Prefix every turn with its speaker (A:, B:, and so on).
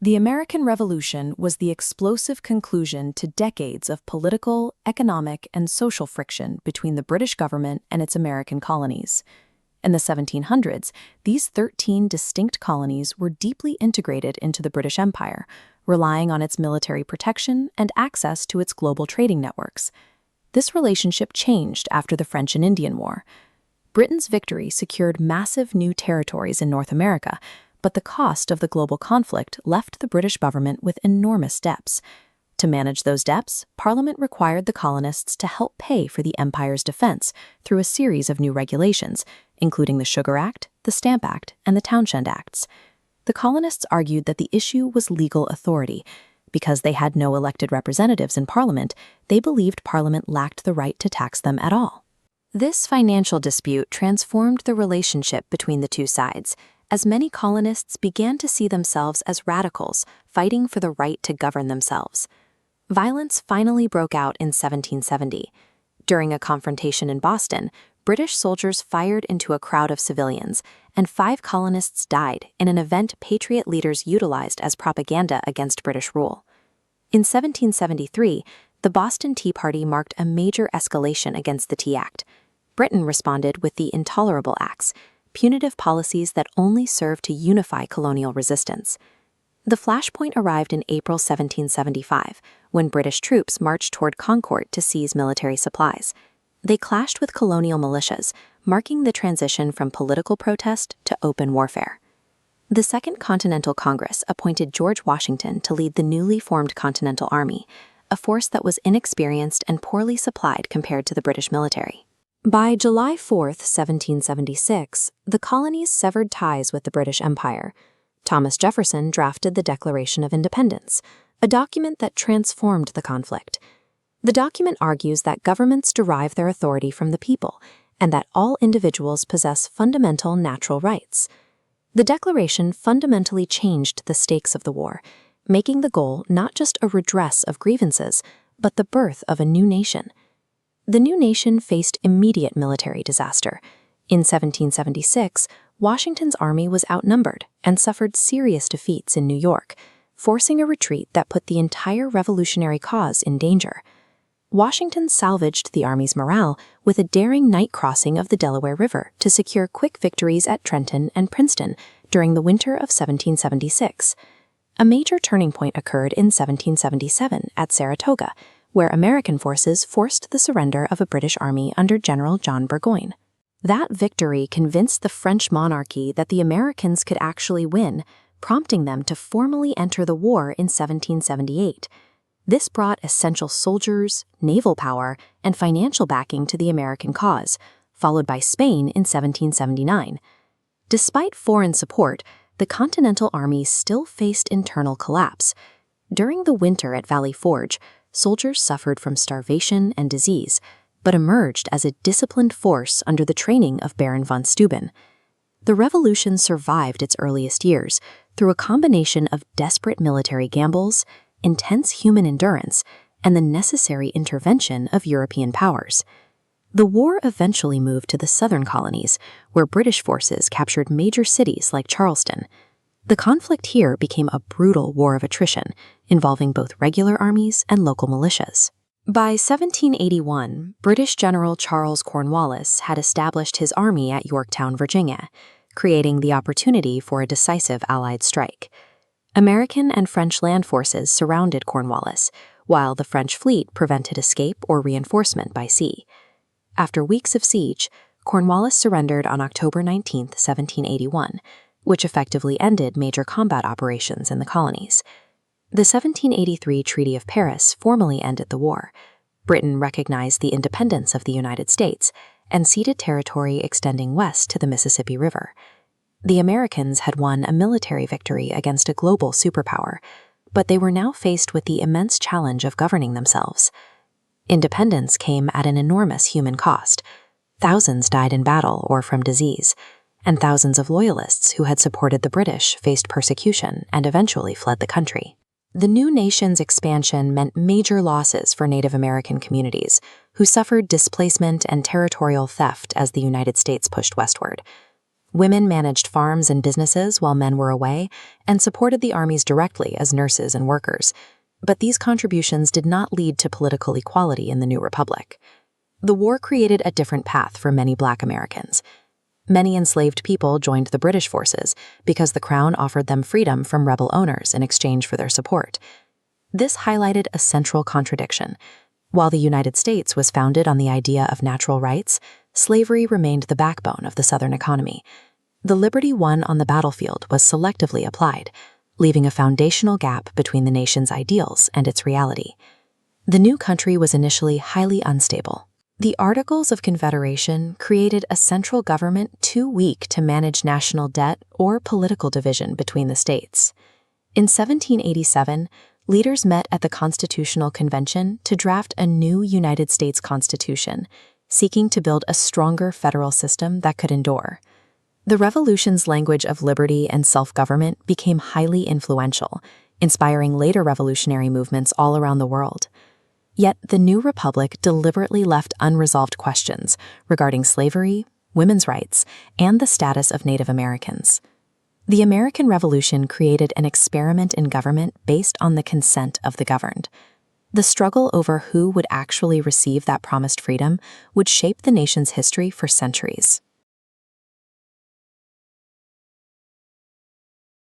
A: The American Revolution was the explosive conclusion to decades of political, economic, and social friction between the British government and its American colonies. In the 1700s, these 13 distinct colonies were deeply integrated into the British Empire, relying on its military protection and access to its global trading networks. This relationship changed after the French and Indian War. Britain's victory secured massive new territories in North America, but the cost of the global conflict left the British government with enormous debts. To manage those debts, Parliament required the colonists to help pay for the empire's defense through a series of new regulations, including the Sugar Act, the Stamp Act, and the Townshend Acts. The colonists argued that the issue was legal authority. Because they had no elected representatives in Parliament, they believed Parliament lacked the right to tax them at all. This financial dispute transformed the relationship between the two sides, as many colonists began to see themselves as radicals fighting for the right to govern themselves. Violence finally broke out in 1770. During a confrontation in Boston, British soldiers fired into a crowd of civilians, and 5 colonists died in an event Patriot leaders utilized as propaganda against British rule. In 1773, the Boston Tea Party marked a major escalation against the Tea Act. Britain responded with the Intolerable Acts, punitive policies that only served to unify colonial resistance. The flashpoint arrived in April 1775, when British troops marched toward Concord to seize military supplies. They clashed with colonial militias, marking the transition from political protest to open warfare. The Second Continental Congress appointed George Washington to lead the newly formed Continental Army, a force that was inexperienced and poorly supplied compared to the British military. By July 4, 1776, the colonies severed ties with the British Empire. Thomas Jefferson drafted the Declaration of Independence, a document that transformed the conflict. The document argues that governments derive their authority from the people and that all individuals possess fundamental natural rights. The Declaration fundamentally changed the stakes of the war, making the goal not just a redress of grievances, but the birth of a new nation. The new nation faced immediate military disaster. In 1776, Washington's army was outnumbered and suffered serious defeats in New York, forcing a retreat that put the entire revolutionary cause in danger. Washington salvaged the army's morale with a daring night crossing of the Delaware River to secure quick victories at Trenton and Princeton during the winter of 1776. A major turning point occurred in 1777 at Saratoga, where American forces forced the surrender of a British army under General John Burgoyne. That victory convinced the French monarchy that the Americans could actually win, prompting them to formally enter the war in 1778. This brought essential soldiers, naval power, and financial backing to the American cause, followed by Spain in 1779. Despite foreign support, the Continental Army still faced internal collapse. During the winter at Valley Forge, soldiers suffered from starvation and disease, but emerged as a disciplined force under the training of Baron von Steuben. The revolution survived its earliest years through a combination of desperate military gambles, intense human endurance, and the necessary intervention of European powers. The war eventually moved to the southern colonies, where British forces captured major cities like Charleston. The conflict here became a brutal war of attrition, involving both regular armies and local militias. By 1781, British General Charles Cornwallis had established his army at Yorktown, Virginia, creating the opportunity for a decisive Allied strike. American and French land forces surrounded Cornwallis, while the French fleet prevented escape or reinforcement by sea. After weeks of siege, Cornwallis surrendered on October 19, 1781, which effectively ended major combat operations in the colonies. The 1783 Treaty of Paris formally ended the war. Britain recognized the independence of the United States and ceded territory extending west to the Mississippi River. The Americans had won a military victory against a global superpower, but they were now faced with the immense challenge of governing themselves. Independence came at an enormous human cost. Thousands died in battle or from disease, and thousands of loyalists who had supported the British faced persecution and eventually fled the country. The new nation's expansion meant major losses for Native American communities, who suffered displacement and territorial theft as the United States pushed westward. Women managed farms and businesses while men were away and supported the armies directly as nurses and workers. But these contributions did not lead to political equality in the new republic. The war created a different path for many Black Americans. Many enslaved people joined the British forces because the Crown offered them freedom from rebel owners in exchange for their support. This highlighted a central contradiction. While the United States was founded on the idea of natural rights, slavery remained the backbone of the Southern economy. The liberty won on the battlefield was selectively applied, leaving a foundational gap between the nation's ideals and its reality. The new country was initially highly unstable. The Articles of Confederation created a central government too weak to manage national debt or political division between the states. In 1787, leaders met at the Constitutional Convention to draft a new United States Constitution, seeking to build a stronger federal system that could endure. The Revolution's language of liberty and self-government became highly influential, inspiring later revolutionary movements all around the world. Yet the new republic deliberately left unresolved questions regarding slavery, women's rights, and the status of Native Americans. The American Revolution created an experiment in government based on the consent of the governed. The struggle over who would actually receive that promised freedom would shape the nation's history for centuries.